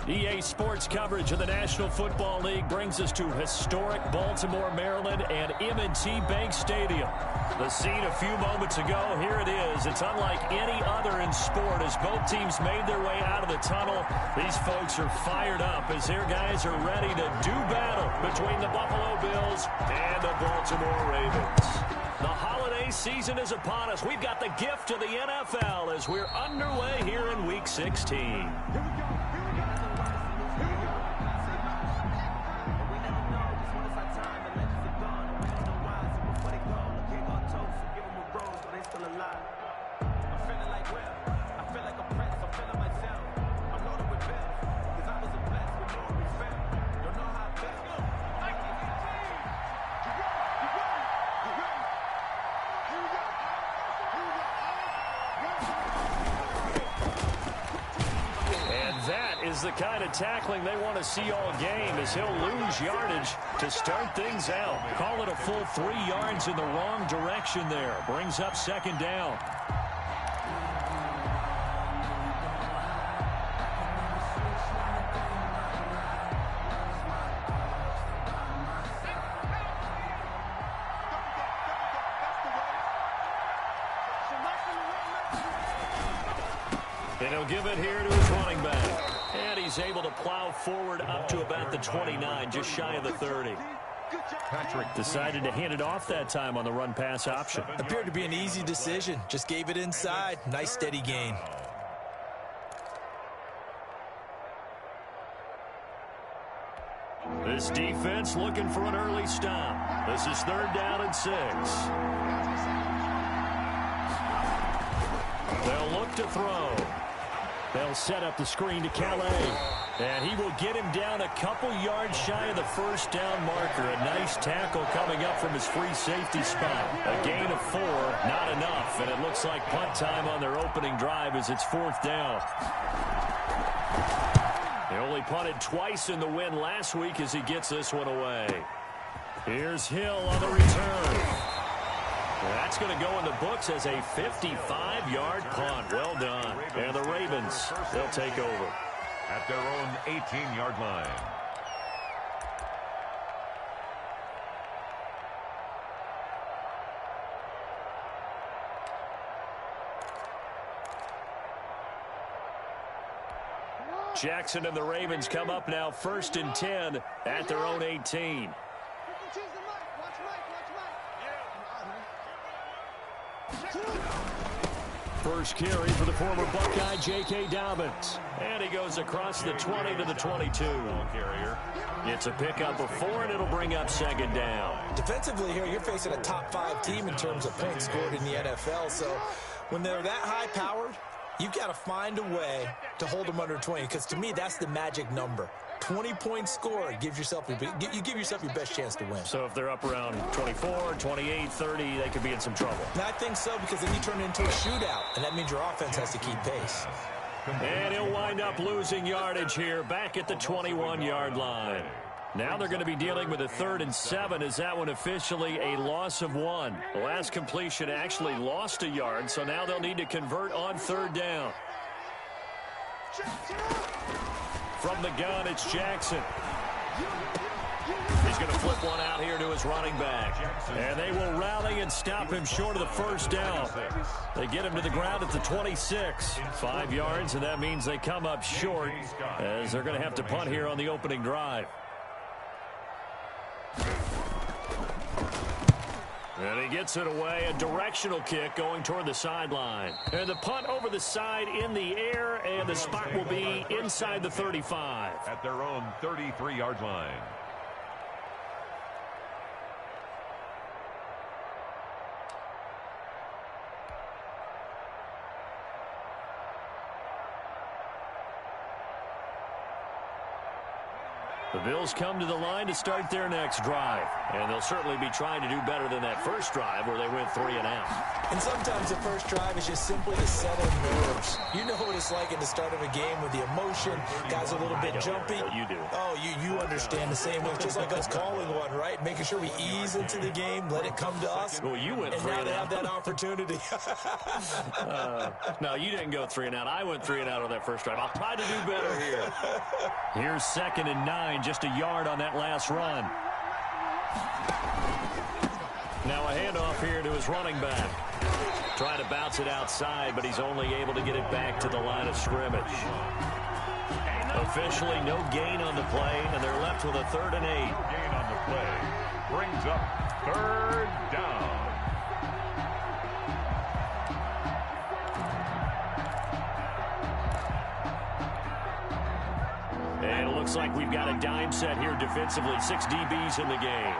EA Sports coverage of the National Football League brings us to historic Baltimore, Maryland, and M&T Bank Stadium. The scene a few moments ago, here it is. It's unlike any other in sport as both teams made their way out of the tunnel. These folks are fired up as their guys are ready to do battle between the Buffalo Bills and the Baltimore Ravens. The holiday season is upon us. We've got the gift of the NFL as we're underway here in Week 16. Is the kind of tackling they want to see all game as he'll lose yardage to start things out. Call it a full 3 yards in the wrong direction there. Brings up second down. And he'll give it here to his running back. And he's able to plow forward up to about the 29, just shy of the 30. Patrick decided to hand it off that time on the run-pass option. Appeared to be an easy decision. Just gave it inside. Nice steady gain. This defense looking for an early stop. This is 3rd down and 6. They'll look to throw. They'll set up the screen to Calais. And he will get him down a couple yards shy of the first down marker. A nice tackle coming up from his free safety spot. A gain of 4, not enough. And it looks like punt time on their opening drive as it's 4th down. They only punted twice in the win last week as he gets this one away. Here's Hill on the return. That's going to go in the books as a 55-yard punt. Well done. And the Ravens, they'll take over. At their own 18-yard line. Jackson and the Ravens come up now 1st and 10 at their own 18. First carry for the former Buckeye, J.K. Dobbins. And he goes across the 20 to the 22. It's a pickup of 4, and it'll bring up 2nd down. Defensively here, you're facing a top 5 team in terms of points scored in the NFL. So when they're that high-powered, you've got to find a way to hold them under 20. Because to me, that's the magic number. 20-point score, you give yourself your best chance to win. So if they're up around 24, 28, 30, they could be in some trouble. And I think so, because then you turn it into a shootout, and that means your offense has to keep pace. And he'll wind up losing yardage here back at the 21-yard line. Now they're going to be dealing with a 3rd and 7 as that one officially a loss of 1. The last completion actually lost a yard, so now they'll need to convert on 3rd down. From the gun, it's Jackson. He's going to flip one out here to his running back. And they will rally and stop him short of the first down. They get him to the ground at the 26. 5 yards, and that means they come up short as they're going to have to punt here on the opening drive. And he gets it away, a directional kick going toward the sideline. And the punt over the side in the air, and the spot will be inside the 35. At their own 33-yard line. The Bills come to the line to start their next drive. And they'll certainly be trying to do better than that first drive where they went 3 and out. And sometimes the first drive is just simply to settle nerves. You know what it's like at the start of a game with the emotion. Guys are a little bit jumpy. You do. Oh, you understand the same way. It's just like us calling one, right? Making sure we ease into the game, let it come to us. Well, you went 3 and and out. now they have that opportunity. No, you didn't go 3 and out. I went 3 and out on that first drive. I'll try to do better here. Here's 2nd and 9, just a yard on that last run. Now a handoff here to his running back. Trying to bounce it outside, but he's only able to get it back to the line of scrimmage. Officially no gain on the play, and they're left with a 3rd and 8. No gain on the play. Brings up 3rd down. And it looks like we've got a dime set here defensively. 6 DBs in the game.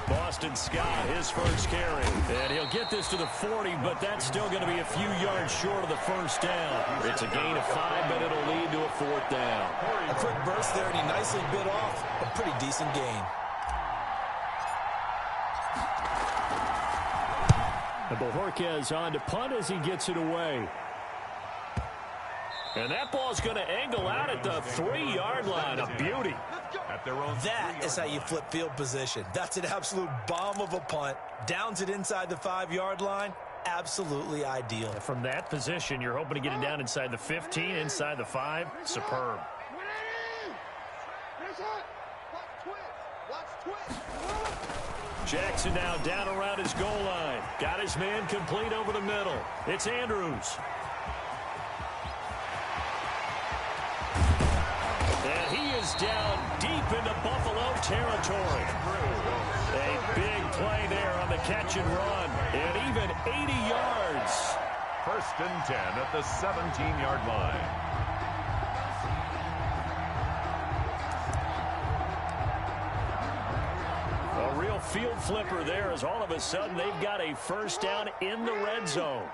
Boston Scott, his first carry. And he'll get this to the 40, but that's still going to be a few yards short of the first down. It's a gain of 5, but it'll lead to a 4th down. A quick burst there, and he nicely bit off a pretty decent gain. And Bojorquez on to punt as he gets it away. And that ball's going to angle out at the 3-yard line. A beauty. At their own That is how you flip field position. That's an absolute bomb of a punt. Downs it inside the 5-yard line. Absolutely ideal. From that position, you're hoping to get it down inside the 15, inside the 5. Superb. Jackson now down around his goal line. Got his man complete over the middle. It's Andrews. And he is down deep into Buffalo territory. A big play there on the catch and run. And even 80 yards. 1st and 10 at the 17-yard line. A real field flipper there as all of a sudden they've got a first down in the red zone.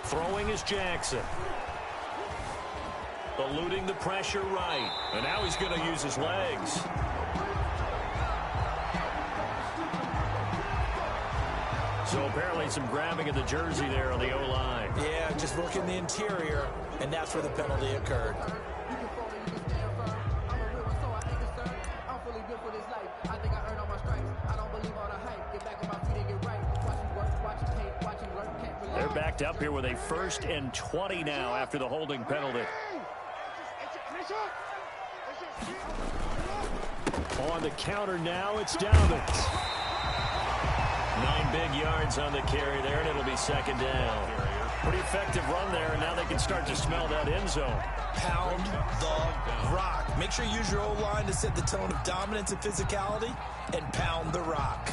Throwing is Jackson. Eluding the pressure right. And now he's going to use his legs. So apparently some grabbing of the jersey there on the O-line. Yeah, just working the interior, and that's where the penalty occurred. They're backed up here with a 1st and 20 now after the holding penalty. On the counter now, it's Dobbins. 9 big yards on the carry there, and it'll be 2nd down. Pretty effective run there, and now they can start to smell that end zone. Pound the rock. Make sure you use your O-line to set the tone of dominance and physicality, and pound the rock.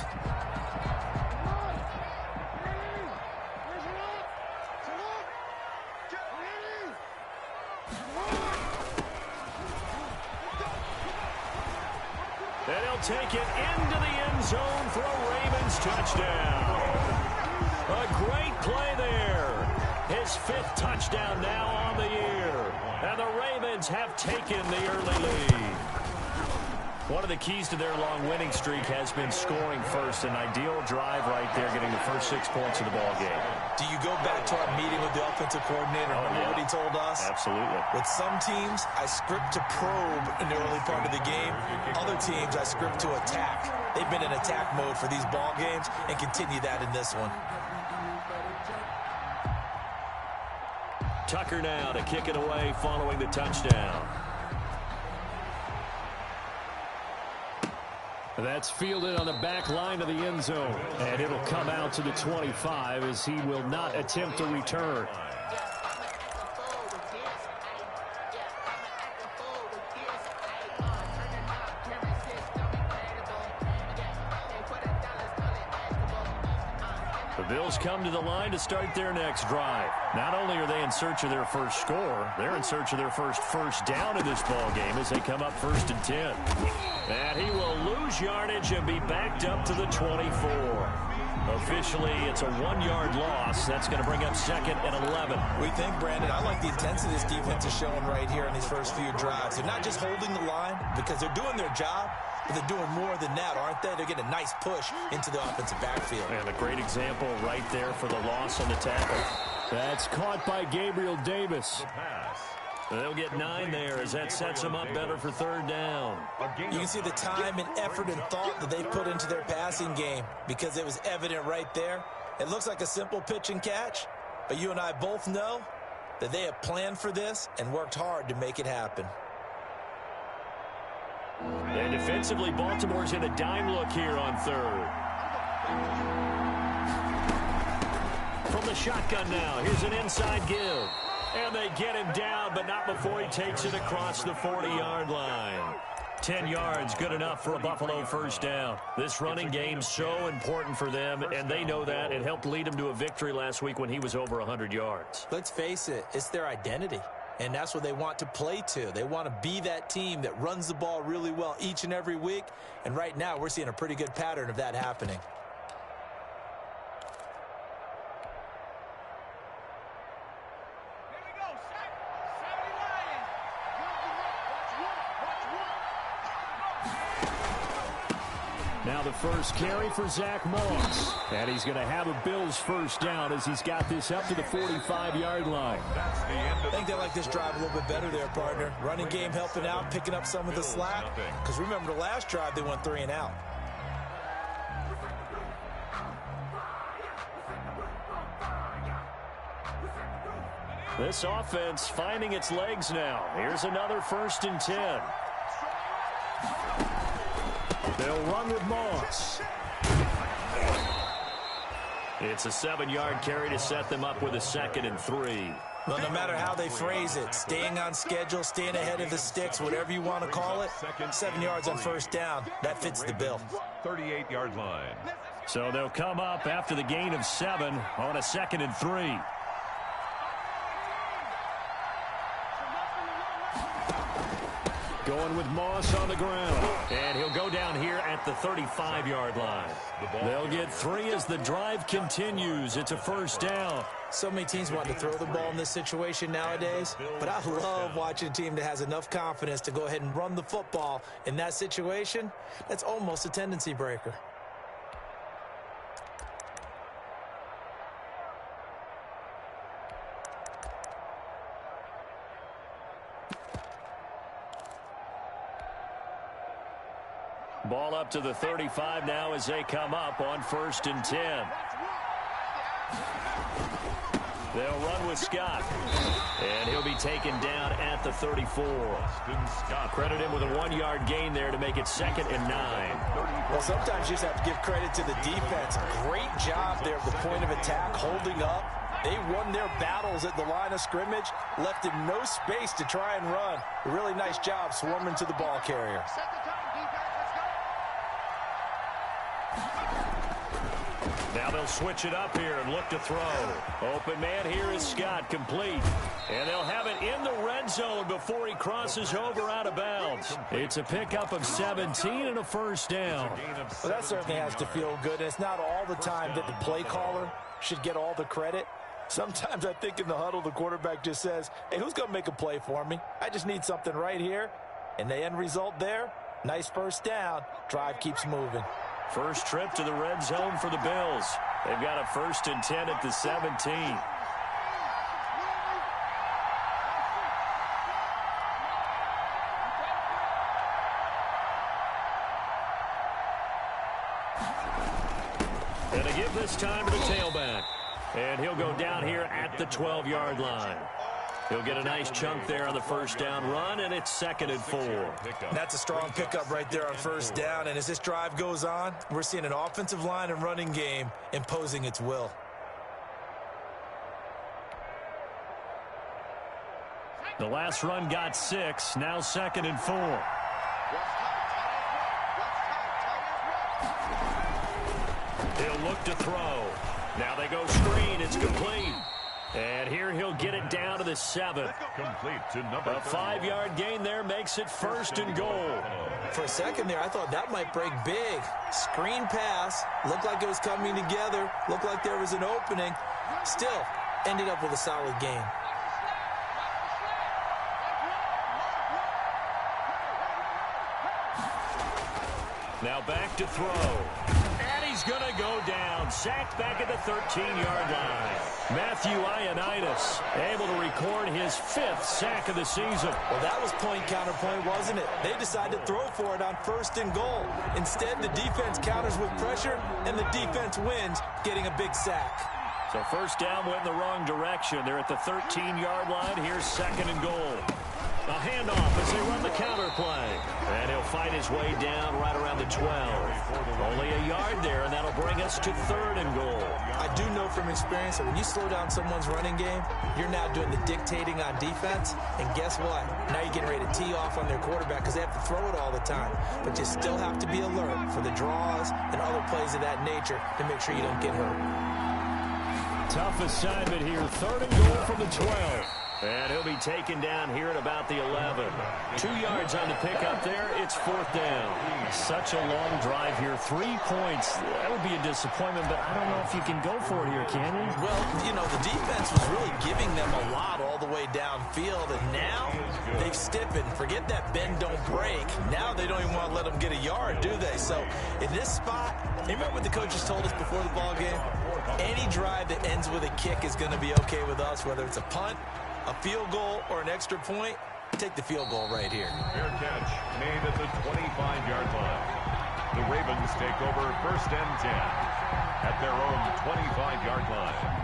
And he'll take it into the end zone for a Ravens touchdown. A great play there. His 5th touchdown now on the year. And the Ravens have taken the early lead. One of the keys to their long winning streak has been scoring first. An ideal drive right there, getting the first 6 points of the ball game. Do you go back to our meeting with the offensive coordinator? Remember what he told us? Absolutely. With some teams, I script to probe in the early part of the game. Other teams, I script to attack. They've been in attack mode for these ball games and continue that in this one. Tucker now to kick it away following the touchdown. That's fielded on the back line of the end zone. And it'll come out to the 25 as he will not attempt to return. The Bills come to the line to start their next drive. Not only are they in search of their first score, they're in search of their first down in this ball game as they come up 1st and 10. And he will lose yardage and be backed up to the 24. Officially, it's a 1-yard loss. That's going to bring up 2nd and 11. We think, Brandon, I like the intensity this defense is showing right here in these first few drives. They're not just holding the line because they're doing their job, but they're doing more than that, aren't they? They're getting a nice push into the offensive backfield. And a great example right there for the loss on the tackle. That's caught by Gabriel Davis. They'll get 9 there as that sets them up better for 3rd down. You can see the time and effort and thought that they put into their passing game because it was evident right there. It looks like a simple pitch and catch, but you and I both know that they have planned for this and worked hard to make it happen. And defensively, Baltimore's in a dime look here on 3rd. From the shotgun now, here's an inside give. And they get him down, but not before he takes it across the 40-yard line. 10 yards, good enough for a Buffalo 1st down. This running game's so important for them, and they know that. It helped lead them to a victory last week when he was over 100 yards. Let's face it, it's their identity, and that's what they want to play to. They want to be that team that runs the ball really well each and every week, and right now we're seeing a pretty good pattern of that happening. Now the first carry for Zach Moss. And he's going to have a Bills 1st down as he's got this up to the 45-yard line. I think they like this drive a little bit better there, partner. Running game helping out, picking up some of the slack. Because remember the last drive, they went 3 and out. This offense finding its legs now. Here's another 1st and 10. They'll run with Moss. It's a 7-yard carry to set them up with a 2nd and 3. Well, no matter how they phrase it, staying on schedule, staying ahead of the sticks, whatever you want to call it, 7 yards on 1st down, that fits the bill. 38-yard line. So they'll come up after the gain of 7 on a 2nd and 3. Going with Moss on the ground. And he'll go down here at the 35-yard line. They'll get 3 as the drive continues. It's a 1st down. So many teams want to throw the ball in this situation nowadays, but I love watching a team that has enough confidence to go ahead and run the football in that situation. That's almost a tendency breaker. Ball up to the 35 now as they come up on 1st and 10. They'll run with Scott. And he'll be taken down at the 34. Credit him with a 1-yard gain there to make it 2nd and 9. Well, sometimes you just have to give credit to the defense. Great job there at the point of attack, holding up. They won their battles at the line of scrimmage, left him no space to try and run. A really nice job swarming to the ball carrier. Now they'll switch it up here and look to throw. Open man here is Scott, complete. And they'll have it in the red zone before he crosses over out of bounds. It's a pickup of 17 and a 1st down. Well, that certainly has to feel good. It's not all the time that the play caller should get all the credit. Sometimes I think in the huddle, the quarterback just says, hey, who's going to make a play for me? I just need something right here. And the end result there, nice 1st down. Drive keeps moving. First trip to the red zone for the Bills. They've got a 1st and 10 at the 17. And a give this time to the tailback. And he'll go down here at the 12-yard line. He'll get a nice chunk there on the 1st down run, and it's 2nd and 4. That's a strong pickup right there on 1st down, and as this drive goes on, we're seeing an offensive line and running game imposing its will. The last run got 6, now 2nd and 4. He'll look to throw. Now they go screen, it's complete. And here he'll get it down to the 7. Complete to number A 5-yard gain there makes it 1st and goal. For a second there, I thought that might break big. Screen pass. Looked like it was coming together. Looked like there was an opening. Still, ended up with a solid gain. Now back to throw. And he's going to go down. Sacked back at the 13-yard line. Matthew Ioannidis able to record his 5th sack of the season. Well, that was point counterpoint, wasn't it? They decided to throw for it on 1st and goal. Instead, the defense counters with pressure, and the defense wins, getting a big sack. So 1st down went in the wrong direction. They're at the 13-yard line. Here's 2nd and goal. A handoff as they run the counter play. And he'll fight his way down right around the 12. Only a yard there, and that'll bring us to 3rd and goal. I do know from experience that when you slow down someone's running game, you're now doing the dictating on defense. And guess what? Now you're getting ready to tee off on their quarterback because they have to throw it all the time. But you still have to be alert for the draws and other plays of that nature to make sure you don't get hurt. Tough assignment here. 3rd and goal from the 12. And he'll be taken down here at about the 11. 2 yards on the pickup there. It's 4th down. Such a long drive here. 3 points. That would be a disappointment, but I don't know if you can go for it here, can you? Well, you know, the defense was really giving them a lot all the way downfield, and now they've stiffened. Forget that bend, don't break. Now they don't even want to let them get a yard, do they? So in this spot, remember what the coaches told us before the ball game? Any drive that ends with a kick is going to be okay with us, whether it's a punt, a field goal, or an extra point. Take the field goal right here. Fair catch made at the 25-yard line. The Ravens take over 1st and 10 at their own 25-yard line.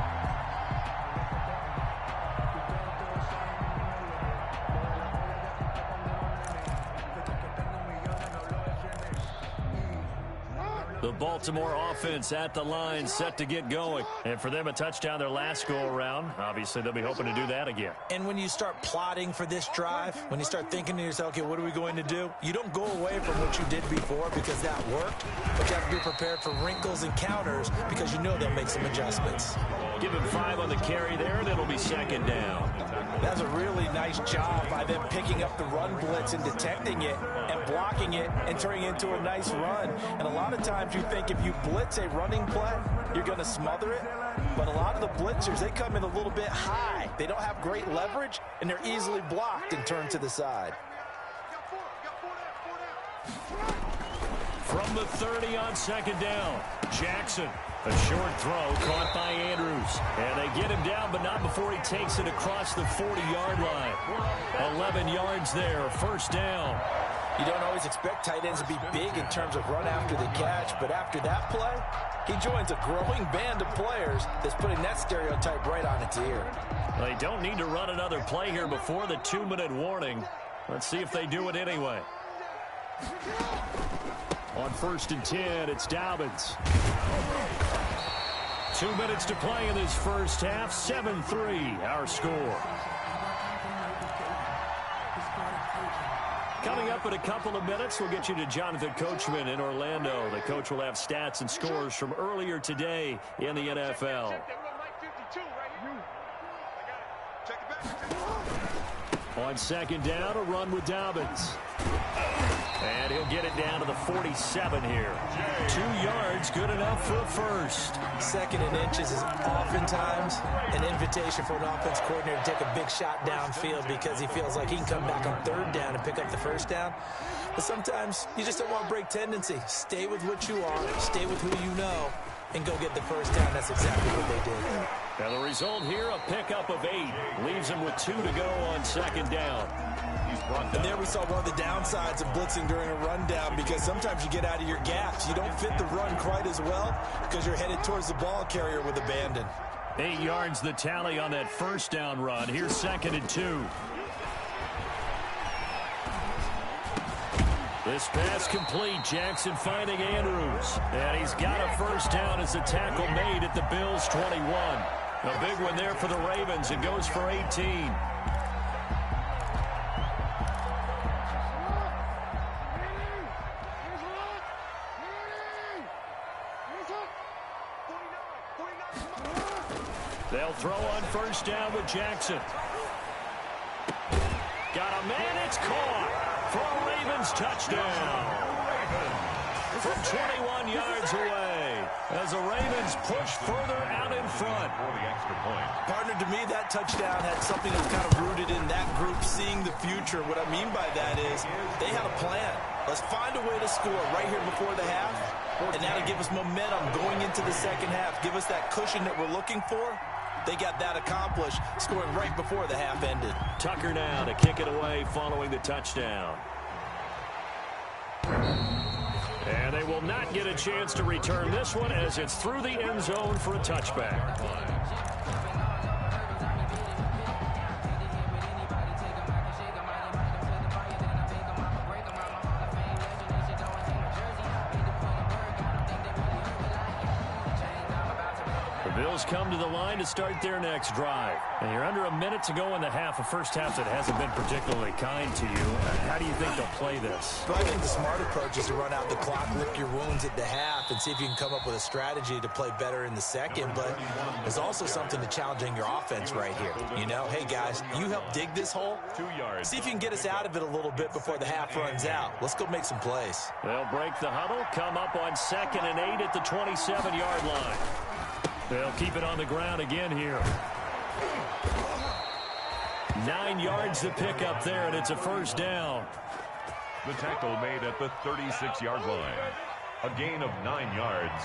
The Baltimore offense at the line, set to get going. And for them, a touchdown their last go-around. Obviously, they'll be hoping to do that again. And when you start plotting for this drive, when you start thinking to yourself, okay, what are we going to do? You don't go away from what you did before because that worked. But you have to be prepared for wrinkles and counters because you know they'll make some adjustments. Give him 5 on the carry there, and it'll be 2nd down. That's a really nice job by them picking up the run blitz and detecting it and blocking it and turning it into a nice run. And a lot of times you think if you blitz a running play, you're going to smother it. But a lot of the blitzers, they come in a little bit high. They don't have great leverage, and they're easily blocked and turned to the side. From the 30 on 2nd down, Jackson. A short throw caught by Andrews. And they get him down, but not before he takes it across the 40-yard line. 11 yards there, 1st down. You don't always expect tight ends to be big in terms of run after the catch, but after that play, he joins a growing band of players that's putting that stereotype right on its ear. They don't need to run another play here before the 2-minute warning. Let's see if they do it anyway. On 1st and 10, it's Dobbins. 2 minutes to play in this first half. 7-3, our score. Coming up in a couple of minutes, we'll get you to Jonathan Coachman in Orlando. The coach will have stats and scores from earlier today in the NFL. On 2nd down, a run with Dobbins. And he'll get it down to the 47 here. 2 yards, good enough for a first. 2nd and inches is oftentimes an invitation for an offense coordinator to take a big shot downfield because he feels like he can come back on 3rd down and pick up the 1st down. But sometimes you just don't want to break tendency. Stay with what you are, stay with who you know, and go get the 1st down. That's exactly what they did. Now the result here, a pickup of 8. Leaves him with 2 to go on 2nd down. And there we saw one of the downsides of blitzing during a rundown because sometimes you get out of your gaps. You don't fit the run quite as well because you're headed towards the ball carrier with abandon. 8 yards the tally on that 1st down run. Here's 2nd and 2. This pass complete. Jackson finding Andrews. And he's got a 1st down as the tackle made at the Bills' 21. A big one there for the Ravens. It goes for 18. They'll throw on first down with Jackson. Got a man, it's caught for a Ravens touchdown. From 21 yards away as the Ravens push further out in front. For the extra point. Partner, to me, that touchdown had something that was kind of rooted in that group seeing the future. What I mean by that is they had a plan. Let's find a way to score right here before the half, and that'll give us momentum going into the second half. Give us that cushion that we're looking for. They got that accomplished, scoring right before the half ended. Tucker now to kick it away following the touchdown. And they will not get a chance to return this one as it's through the end zone for a touchback. Bills come to the line to start their next drive. And you're under a minute to go in the half, a first half that hasn't been particularly kind to you. How do you think they'll play this? Well, I think the smart approach is to run out the clock, lick your wounds at the half, and see if you can come up with a strategy to play better in the second. But there's also something to challenging your offense right here. You know, hey, guys, you help dig this hole. 2 yards. See if you can get us out of it a little bit before the half runs out. Let's go make some plays. They'll break the huddle, come up on 2nd and 8 at the 27-yard line. They'll keep it on the ground again here. 9 yards to pick up there, and it's a first down. The tackle made at the 36-yard line. A gain of 9 yards.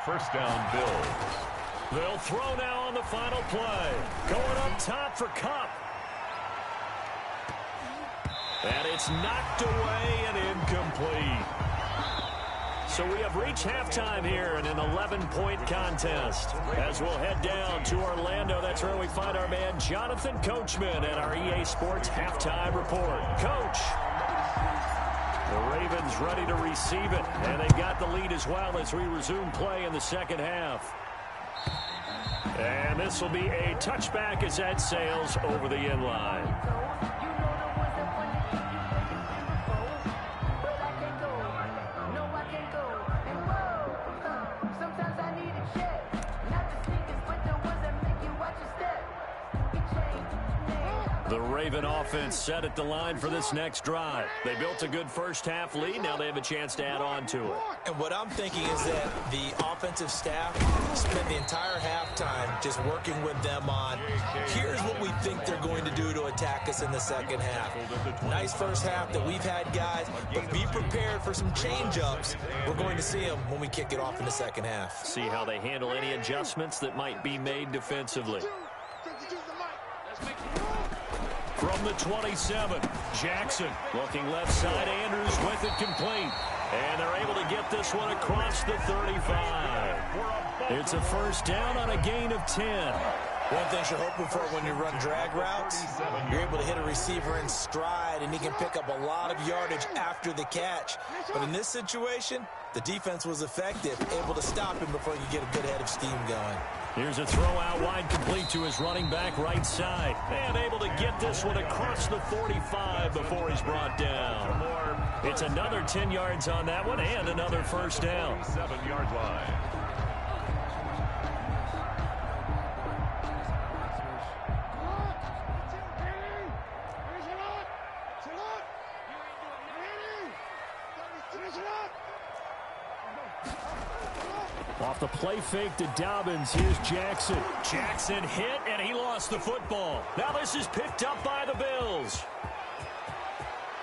First down, Bills. They'll throw now on the final play. Going up top for Kupp. And it's knocked away and incomplete. So we have reached halftime here in an 11-point contest. As we'll head down to Orlando, that's where we find our man Jonathan Coachman at our EA Sports Halftime Report. Coach, the Ravens ready to receive it, and they've got the lead as well as we resume play in the second half. And this will be a touchback as that sails over the end line. The Raven offense set at the line for this next drive. They built a good first half lead. Now they have a chance to add on to it. And what I'm thinking is that the offensive staff spent the entire halftime just working with them on, here's what we think they're going to do to attack us in the second half. Nice first half that we've had, guys, but be prepared for some change-ups. We're going to see them when we kick it off in the second half. See how they handle any adjustments that might be made defensively. From the 27, Jackson looking left side. Andrews with it complete. And they're able to get this one across the 35. It's a first down on a gain of 10. One thing you're hoping for when you run drag routes, you're able to hit a receiver in stride, and he can pick up a lot of yardage after the catch. But in this situation, the defense was effective, able to stop him before you get a good head of steam going. Here's a throw out wide complete to his running back right side. And able to get this one across the 45 before he's brought down. It's another 10 yards on that one and another first down. 7-yard line. Off the play fake to Dobbins, here's Jackson. Jackson hit, and he lost the football. Now this is picked up by the Bills.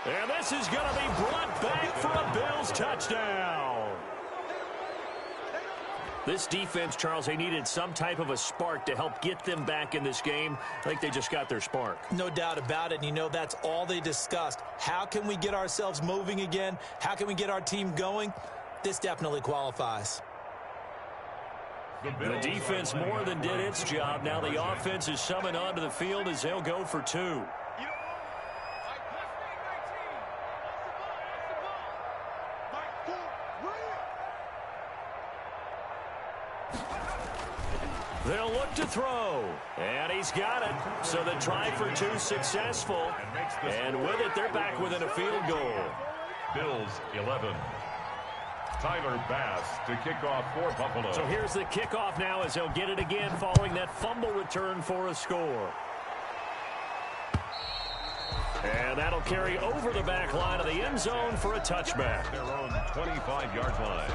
And this is going to be brought back for a Bills touchdown. This defense, Charles, they needed some type of a spark to help get them back in this game. I think they just got their spark. No doubt about it. And you know, that's all they discussed. How can we get ourselves moving again? How can we get our team going? This definitely qualifies. The defense more than did its job. Now the offense is summoned onto the field as they'll go for two. They'll look to throw. And he's got it. So the try for two successful. And with it, they're back within a field goal. Bills 11. Tyler Bass to kick off for Buffalo. So here's the kickoff now as he'll get it again following that fumble return for a score. And that'll carry over the back line of the end zone for a touchback. Their own 25-yard line.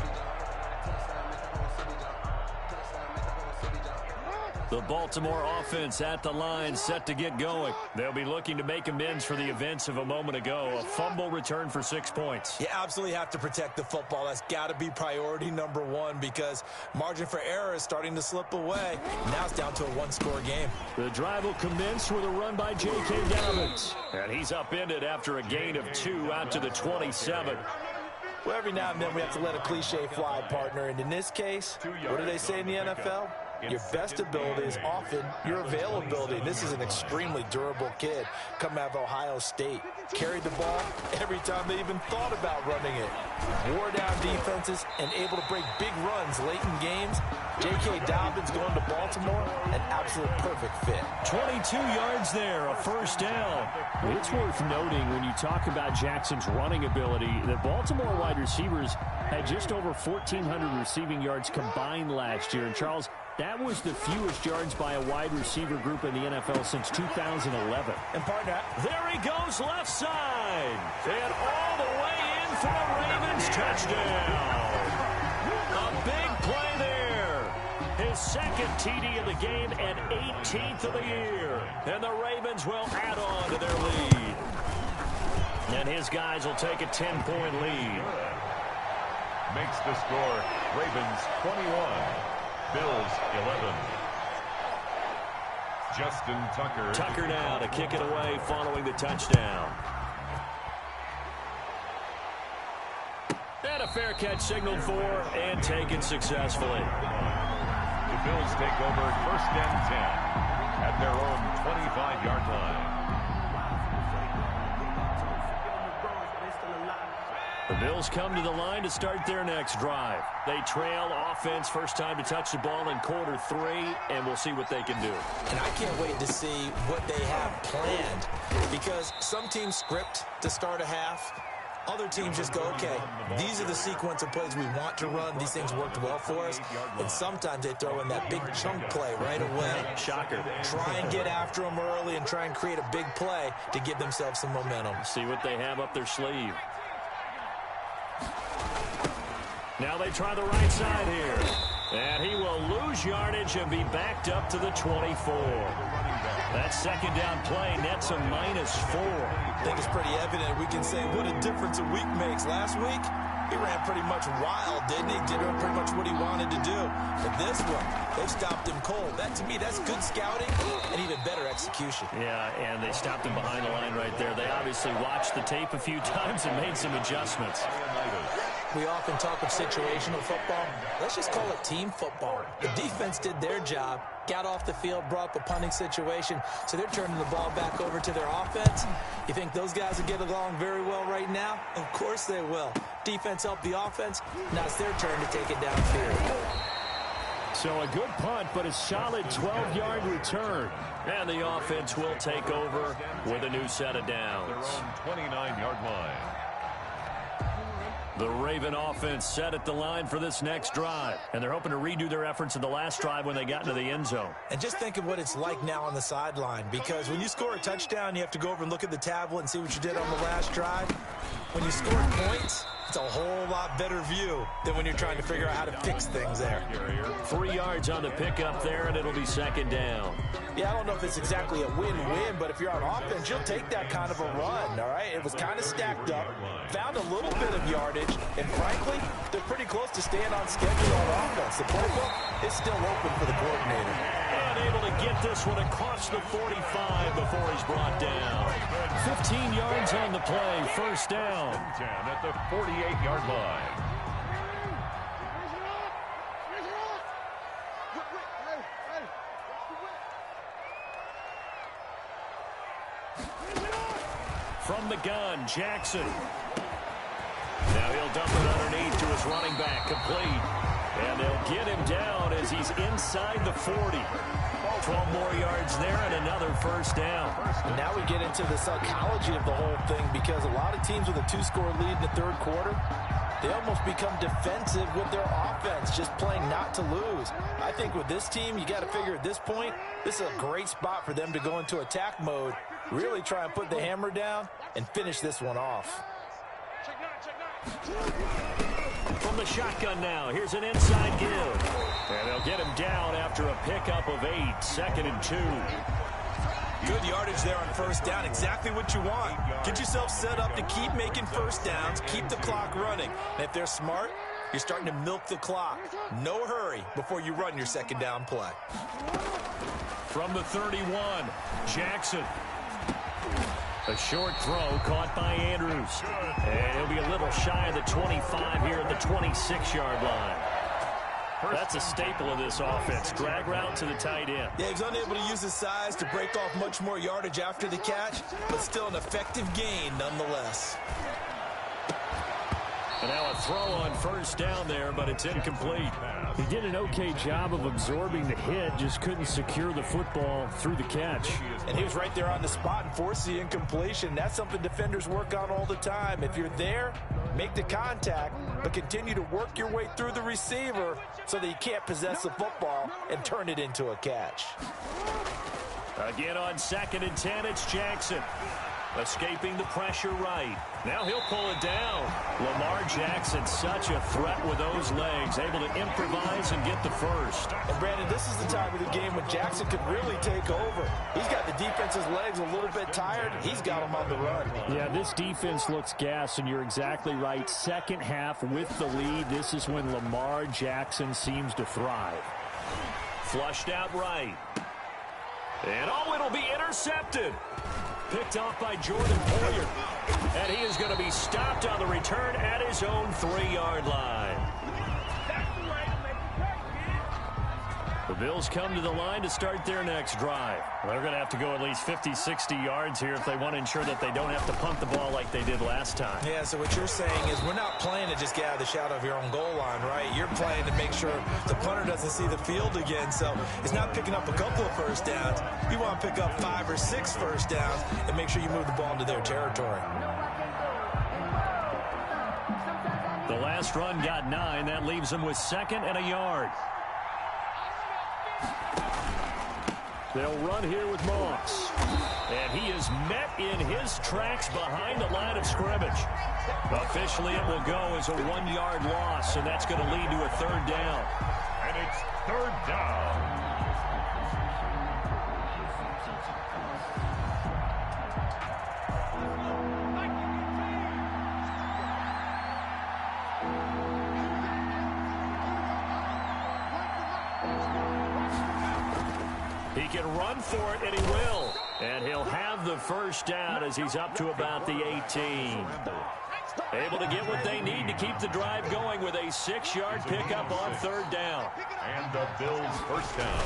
The Baltimore offense at the line, set to get going. They'll be looking to make amends for the events of a moment ago. A fumble return for 6 points. You absolutely have to protect the football. That's got to be priority number one because margin for error is starting to slip away. Now it's down to a one-score game. The drive will commence with a run by J.K. Dobbins. And he's upended after a gain of 2 out to the 27. Well, every now and then we have to let a cliche fly, partner. And in this case, what do they say in the NFL? Your best ability is often your availability. And this is an extremely durable kid coming out of Ohio State. Carried the ball every time they even thought about running it. Wore down defenses and able to break big runs late in games. J.K. Dobbins going to Baltimore, an absolute perfect fit. 22 yards there, a first down. It's worth noting when you talk about Jackson's running ability that Baltimore wide receivers had just over 1,400 receiving yards combined last year. And Charles, that was the fewest yards by a wide receiver group in the NFL since 2011. And partner, there he goes left side. And all the way in for a Ravens touchdown. A big play there. His second TD of the game and 18th of the year. And the Ravens will add on to their lead. And his guys will take a 10-point lead. Makes the score Ravens 21. Bills 11. Justin Tucker. Tucker now to kick it away following the touchdown. And a fair catch signaled for and taken successfully. The Bills take over first and 10 at their own 25-yard line. The Bills come to the line to start their next drive. They trail offense, first time to touch the ball in quarter 3, and we'll see what they can do. And I can't wait to see what they have planned because some teams script to start a half. Other teams just go, okay, these are the sequence of plays we want to run. These things worked well for us. And sometimes they throw in that big chunk play right away. Shocker. Try and get after them early and try and create a big play to give themselves some momentum. See what they have up their sleeve. Now they try the right side here. And he will lose yardage and be backed up to the 24. That second down play nets a -4. I think it's pretty evident. We can say what a difference a week makes. Last week, he ran pretty much wild, didn't he? Did pretty much what he wanted to do. But this one, they've stopped him cold. That, to me, that's good scouting and even better execution. Yeah, and they stopped him behind the line right there. They obviously watched the tape a few times and made some adjustments. We often talk of situational football. Let's just call it team football. The defense did their job, got off the field, brought up a punting situation, so they're turning the ball back over to their offense. You think those guys will get along very well right now? Of course they will. Defense helped the offense. Now it's their turn to take it downfield. So a good punt, but a solid 12-yard return. And the offense will take over with a new set of downs. Their own 29-yard line. The Raven offense set at the line for this next drive. And they're hoping to redo their efforts in the last drive when they got into the end zone. And just think of what it's like now on the sideline. Because when you score a touchdown, you have to go over and look at the tablet and see what you did on the last drive. When you score points, it's a whole lot better view than when you're trying to figure out how to fix things there. 3 yards on the pickup there, and it'll be second down. Yeah, I don't know if it's exactly a win-win, but if you're on offense, you'll take that kind of a run, all right? It was kind of stacked up, found a little bit of yardage, and frankly, they're pretty close to staying on schedule on offense. The playbook is still open for the coordinator. And able to get this one across the 45 before he's brought down. 15 yards on the play, first down. 10 at the 48-yard line. From the gun, Jackson. Now he'll dump it underneath to his running back, complete. And they'll get him down as he's inside the 40. 12 more yards there and another first down. And now we get into the psychology of the whole thing because a lot of teams with a 2-score lead in the third quarter, they almost become defensive with their offense, just playing not to lose. I think with this team, you got to figure at this point, this is a great spot for them to go into attack mode, really try and put the hammer down and finish this one off. From the shotgun now, here's an inside give. And they'll get him down after a pickup of 8, 2nd and 2. Good yardage there on first down, exactly what you want. Get yourself set up to keep making first downs, keep the clock running. And if they're smart, you're starting to milk the clock. No hurry before you run your second down play. From the 31, Jackson. A short throw caught by Andrews. And he'll be a little shy of the 25 here at the 26-yard line. That's a staple of this offense. Drag route to the tight end. Yeah, he was unable to use his size to break off much more yardage after the catch, but still an effective gain nonetheless. And now a throw on first down there, but it's incomplete. He did an okay job of absorbing the hit, just couldn't secure the football through the catch. And he was right there on the spot and forced the incompletion. That's something defenders work on all the time. If you're there, make the contact, but continue to work your way through the receiver so that you can't possess the football and turn it into a catch. Again on 2nd and 10, it's Jackson. Escaping the pressure right. Now he'll pull it down. Lamar Jackson, such a threat with those legs, able to improvise and get the first. And Brandon, this is the time of the game when Jackson could really take over. He's got the defense's legs a little bit tired. He's got them on the run. Yeah, this defense looks gassed, and you're exactly right. Second half with the lead, this is when Lamar Jackson seems to thrive. Flushed out right. And it'll be intercepted. Picked off by Jordan Poyer. And he is going to be stopped on the return at his own 3-yard line. The Bills come to the line to start their next drive. They're going to have to go at least 50, 60 yards here if they want to ensure that they don't have to punt the ball like they did last time. Yeah, so what you're saying is we're not playing to just get out of the shadow of your own goal line, right? You're playing to make sure the punter doesn't see the field again. So it's not picking up a couple of first downs. You want to pick up 5 or 6 first downs and make sure you move the ball into their territory. The last run got 9. That leaves them with 2nd and a yard. They'll run here with Moss. And he is met in his tracks behind the line of scrimmage. Officially, it will go as a 1-yard loss, and that's going to lead to a 3rd down. And it's 3rd down. He can run for it, and he will. And he'll have the first down as he's up to about the 18. Able to get what they need to keep the drive going with a 6-yard pickup on 3rd down. And the Bills' first down.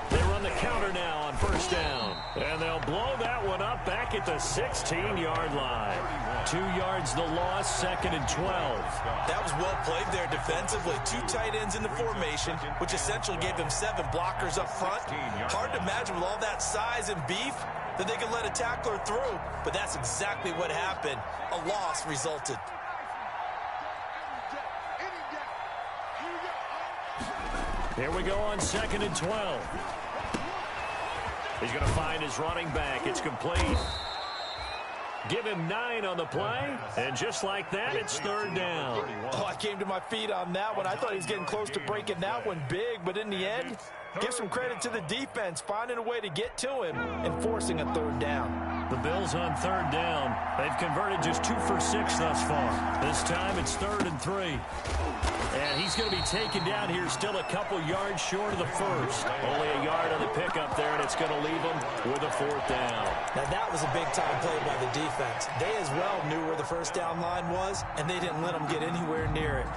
They run the counter now on 1st down. And they'll blow that one up back at the 16-yard line. 2 yards the loss, 2nd and 12. That was well played there defensively. 2 tight ends in the formation, which essentially gave them 7 blockers up front. Hard to imagine with all that size and beef that they could let a tackler through, but that's exactly what happened. A loss resulted. Here we go on 2nd and 12. He's going to find his running back. It's complete. Give him 9 on the play, and just like that, it's 3rd down. Oh, I came to my feet on that one. I thought he was getting close to breaking that one big, but in the end, give some credit to the defense, finding a way to get to him and forcing a 3rd down. The Bills on 3rd down. They've converted just 2 for 6 thus far. This time it's 3rd and 3. And he's going to be taken down here still a couple yards short of the first. Only a yard on the pickup there, and it's going to leave him with a 4th down. Now that was a big-time play by the defense. They as well knew where the first down line was, and they didn't let them get anywhere near it.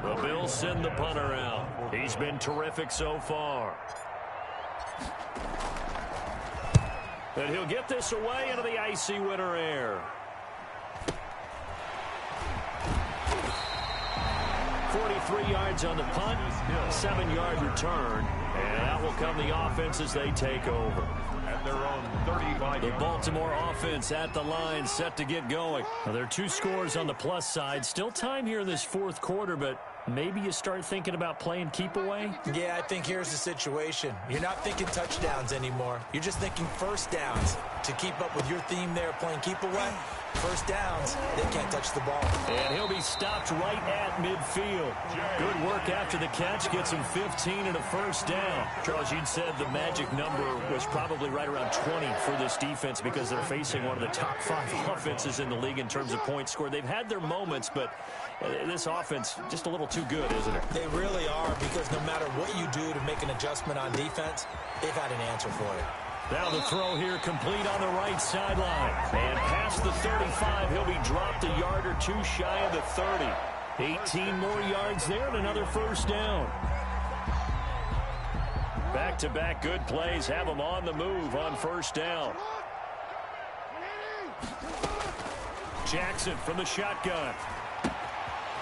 The Bills send the punter out. He's been terrific so far. And he'll get this away into the icy winter air. 43 yards on the punt, 7-yard return, and out will come the offense as they take over. At their own 35. The Baltimore offense at the line, set to get going. Well, there are 2 scores on the plus side. Still time here in this fourth quarter, but maybe you start thinking about playing keep away? Yeah, I think here's the situation. You're not thinking touchdowns anymore. You're just thinking first downs. To keep up with your theme there, playing keep away, first downs, they can't touch the ball. And he'll be stopped right at midfield. Good work after the catch. Gets him 15 and a first down. Charles, you'd said the magic number was probably right around 20 for this defense because they're facing one of the top 5 offenses in the league in terms of points scored. They've had their moments, but this offense just a little too good, isn't it? They really are, because no matter what you do to make an adjustment on defense, they've had an answer for it. Now the throw here complete on the right sideline. And past the 35, he'll be dropped a yard or 2 shy of the 30. 18 more yards there and another first down. Back-to-back good plays have them on the move on first down. Jackson from the shotgun.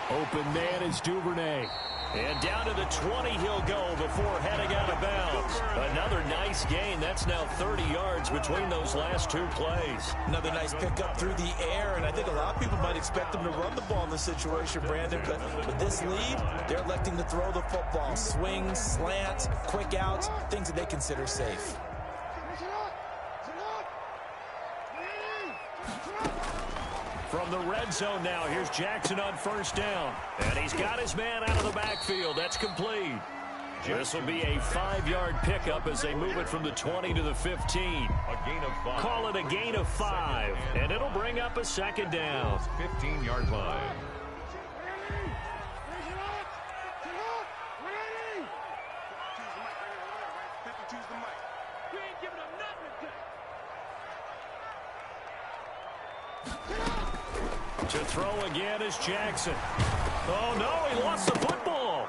Open man is Duvernay. And down to the 20 he'll go before heading out of bounds. Another nice gain. That's now 30 yards between those last 2 plays. Another nice pickup through the air, and I think a lot of people might expect them to run the ball in this situation, Brandon, but with this lead, they're electing to throw the football. Swings, slants, quick outs, things that they consider safe. From the red zone now, here's Jackson on first down. And he's got his man out of the backfield. That's complete. This will be a 5-yard pickup as they move it from the 20 to the 15. A gain of 5. Call it a gain of 5, and it'll bring up a second down. 15-yard line. To throw again is Jackson. Oh, no, he lost the football.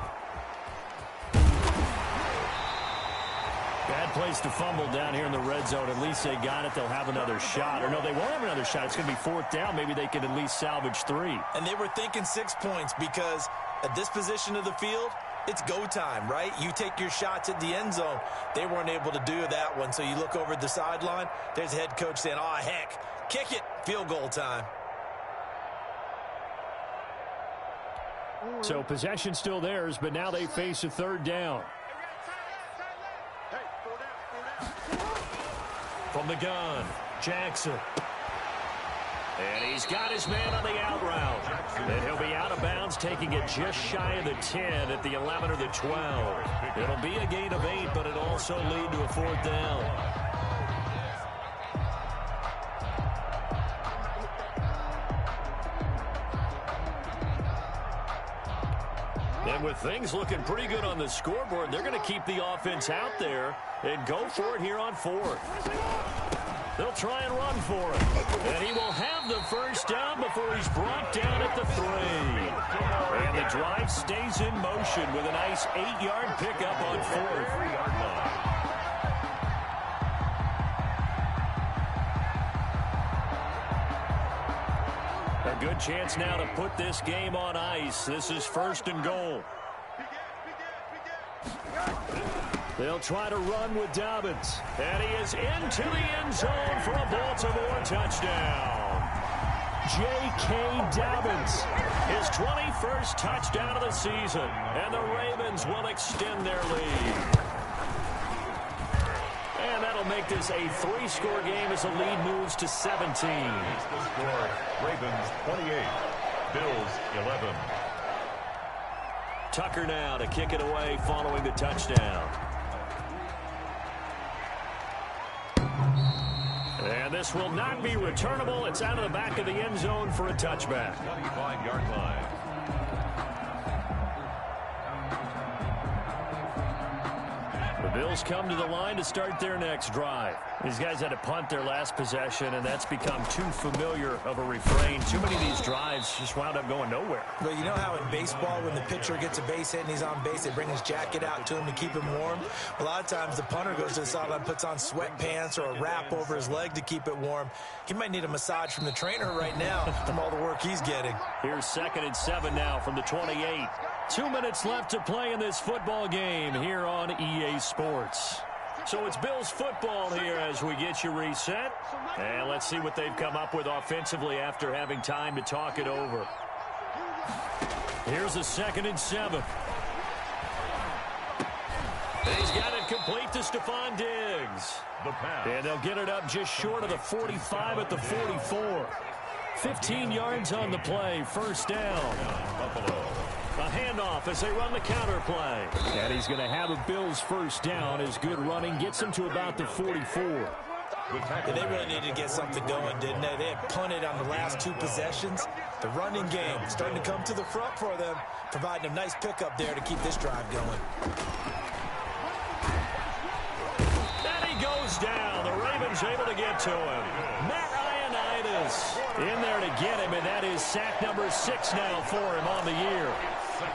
Bad place to fumble down here in the red zone. At least they got it. They'll have another shot. Or no, they won't have another shot. It's going to be 4th down. Maybe they can at least salvage 3. And they were thinking 6 points, because at this position of the field, it's go time, right? You take your shots at the end zone. They weren't able to do that one. So you look over at the sideline. There's the head coach saying, oh, heck, kick it. Field goal time. So possession still theirs, but now they face a 3rd down. From the gun, Jackson. And he's got his man on the out route. And he'll be out of bounds, taking it just shy of the 10 at the 11 or the 12. It'll be a gain of 8, but it'll also lead to a 4th down. And with things looking pretty good on the scoreboard, they're going to keep the offense out there and go for it here on 4th. They'll try and run for it. And he will have the first down before he's brought down at the 3. And the drive stays in motion with a nice 8-yard pickup on 4th. 3-yard line. A good chance now to put this game on ice. This is 1st and goal. They'll try to run with Dobbins. And he is into the end zone for a Baltimore touchdown. J.K. Dobbins, his 21st touchdown of the season. And the Ravens will extend their lead. And that'll make this a 3-score game as the lead moves to 17. The score, Ravens 28, Bills 11. Tucker now to kick it away following the touchdown. And this will not be returnable. It's out of the back of the end zone for a touchback. 25-yard line. The Bills come to the line to start their next drive. These guys had to punt their last possession, and that's become too familiar of a refrain. Too many of these drives just wound up going nowhere. Well, you know how in baseball, when the pitcher gets a base hit and he's on base, they bring his jacket out to him to keep him warm? A lot of times the punter goes to the sideline, puts on sweatpants or a wrap over his leg to keep it warm. He might need a massage from the trainer right now from all the work he's getting. Here's 2nd and 7 now from the 28. 2 minutes left to play in this football game here on EA Sports. So it's Bills football here as we get you reset. And let's see what they've come up with offensively after having time to talk it over. Here's a 2nd and 7. He's got it complete to Stephon Diggs. And they'll get it up just short of the 45 at the 44. 15 yards on the play, 1st down. A handoff as they run the counter play. And he's going to have a Bills 1st down as good running gets him to about the 44. Yeah, they really needed to get something going, didn't they? They had punted on the last 2 possessions. The running game starting to come to the front for them, providing a nice pickup there to keep this drive going. And he goes down. The Ravens able to get to him. Matt Ioannidis in there to get him, and that is sack number 6 now for him on the year.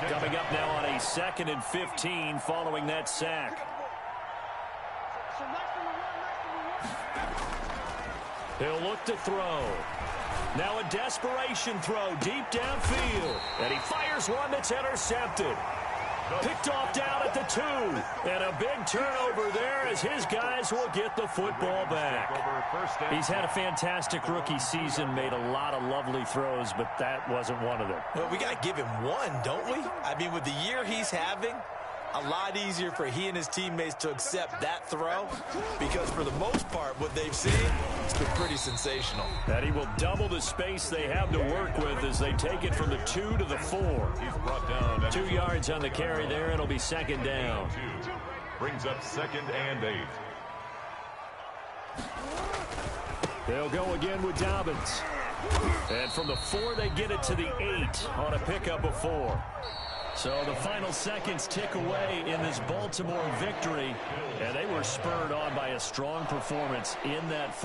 Coming up now on a 2nd and 15 following that sack. He'll look to throw. Now a desperation throw deep downfield. And he fires one that's intercepted. Picked off down at the 2. And a big turnover there as his guys will get the football back. He's had a fantastic rookie season, made a lot of lovely throws, but that wasn't one of them. Well, we got to give him one, don't we? I mean, with the year he's having, a lot easier for he and his teammates to accept that throw because for the most part, what they've seen, it's been pretty sensational. That he will double the space they have to work with as they take it from the 2 to the 4. He's brought down 2 yards on the carry there. It'll be 2nd down. Brings up 2nd and 8. They'll go again with Dobbins. And from the 4, they get it to the 8 on a pickup of 4. So the final seconds tick away in this Baltimore victory, and they were spurred on by a strong performance in that